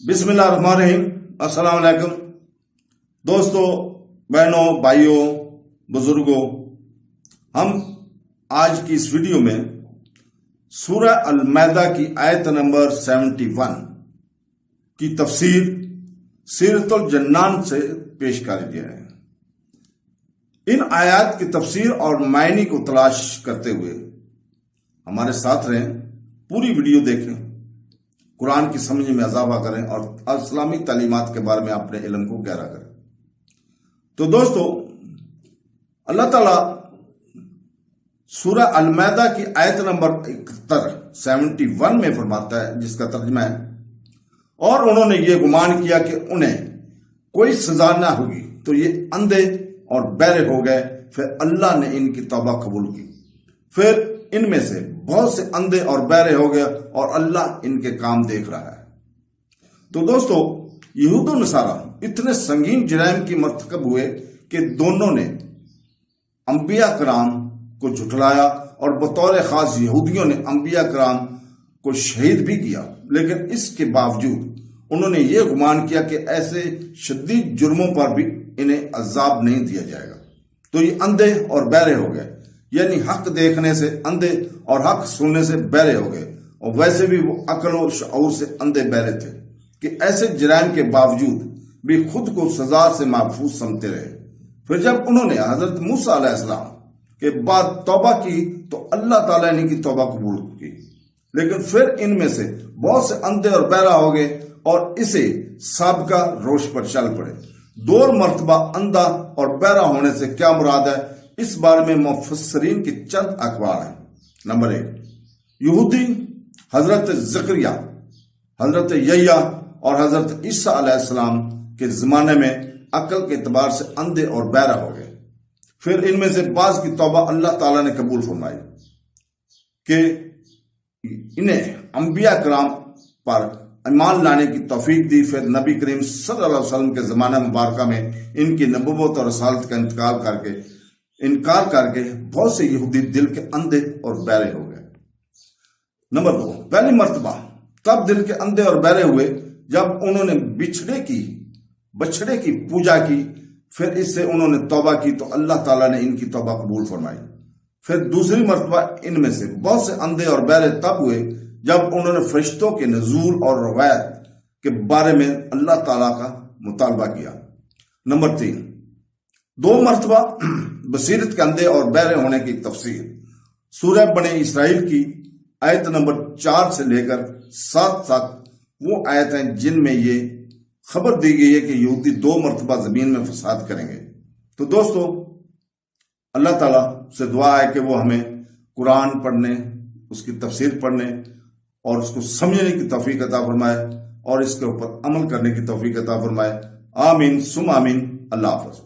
بسم اللہ الرحمن الرحیم۔ السلام علیکم دوستو، بہنوں، بھائیوں، بزرگوں، ہم آج کی اس ویڈیو میں سورہ المائدہ کی آیت نمبر 71 کی تفسیر سیرۃ الجنان سے پیش کر دیا ہے۔ ان آیات کی تفسیر اور معنی کو تلاش کرتے ہوئے ہمارے ساتھ رہیں، پوری ویڈیو دیکھیں، قرآن کی سمجھ میں اضافہ کریں اور اسلامی تعلیمات کے بارے میں اپنے علم کو گہرا کریں۔ تو دوستو، اللہ تعالیٰ سورہ المائدہ کی آیت نمبر 71 میں فرماتا ہے، جس کا ترجمہ ہے، اور انہوں نے یہ گمان کیا کہ انہیں کوئی سزا نہ ہوگی تو یہ اندھے اور بہرے ہو گئے، پھر اللہ نے ان کی توبہ قبول کی، پھر ان میں سے بہت سے اندھے اور بہرے ہو گئے اور اللہ ان کے کام دیکھ رہا ہے۔ تو دوستو، یہود و نصارہ اتنے سنگین جرائم کی مرتکب ہوئے کہ دونوں نے انبیاء کرام کو جھٹلایا اور بطور خاص یہودیوں نے انبیاء کرام کو شہید بھی کیا، لیکن اس کے باوجود انہوں نے یہ گمان کیا کہ ایسے شدید جرموں پر بھی انہیں عذاب نہیں دیا جائے گا، تو یہ اندھے اور بہرے ہو گئے، یعنی حق دیکھنے سے اندھے اور حق سننے سے بہرے ہو گئے، اور ویسے بھی وہ عقل و شعور سے اندھے بہرے تھے کہ ایسے جرائم کے باوجود بھی خود کو سزا سے محفوظ سمجھتے رہے۔ پھر جب انہوں نے حضرت موسیٰ علیہ السلام کے بعد توبہ کی تو اللہ تعالیٰ نے ان کی توبہ قبول کی، لیکن پھر ان میں سے بہت سے اندھے اور بہرا ہو گئے اور اسے سابقہ روش پر چل پڑے۔ دو مرتبہ اندھا اور بہرا ہونے سے کیا مراد ہے، اس بارے میں مفسرین کی چند اقوال ہیں۔ نمبر 1، یہودی حضرت زکریا، حضرت یحییٰ اور حضرت عیسیٰ علیہ السلام کے زمانے میں عقل کے اعتبار سے اندھے اور بہرا ہو گئے، پھر ان میں سے بعض کی توبہ اللہ تعالیٰ نے قبول فرمائی کہ انہیں انبیاء کرام پر ایمان لانے کی توفیق دی، پھر نبی کریم صلی اللہ علیہ وسلم کے زمانہ مبارکہ میں ان کی نبوت اور رسالت کا انکار کر کے بہت سے یہودی دل کے اندھے اور بہرے ہو گئے۔ نمبر 2، پہلی مرتبہ تب دل کے اندھے اور بہرے ہوئے جب انہوں نے بچھڑے کی پوجا کی، پھر اس سے انہوں نے توبہ کی تو اللہ تعالیٰ نے ان کی توبہ قبول فرمائی۔ پھر دوسری مرتبہ ان میں سے بہت سے اندھے اور بہرے تب ہوئے جب انہوں نے فرشتوں کے نزول اور روایت کے بارے میں اللہ تعالیٰ کا مطالبہ کیا۔ نمبر 3، 2 مرتبہ بصیرت کے اندھے اور بہرے ہونے کی تفسیر سورہ بنی اسرائیل کی آیت نمبر 4 سے لے کر 7 تک وہ آیت ہیں جن میں یہ خبر دی گئی ہے کہ یہودی 2 مرتبہ زمین میں فساد کریں گے۔ تو دوستو، اللہ تعالیٰ سے دعا ہے کہ وہ ہمیں قرآن پڑھنے، اس کی تفسیر پڑھنے اور اس کو سمجھنے کی توفیق عطا فرمائے اور اس کے اوپر عمل کرنے کی توفیق عطا فرمائے۔ آمین ثم آمین۔ اللہ حافظ۔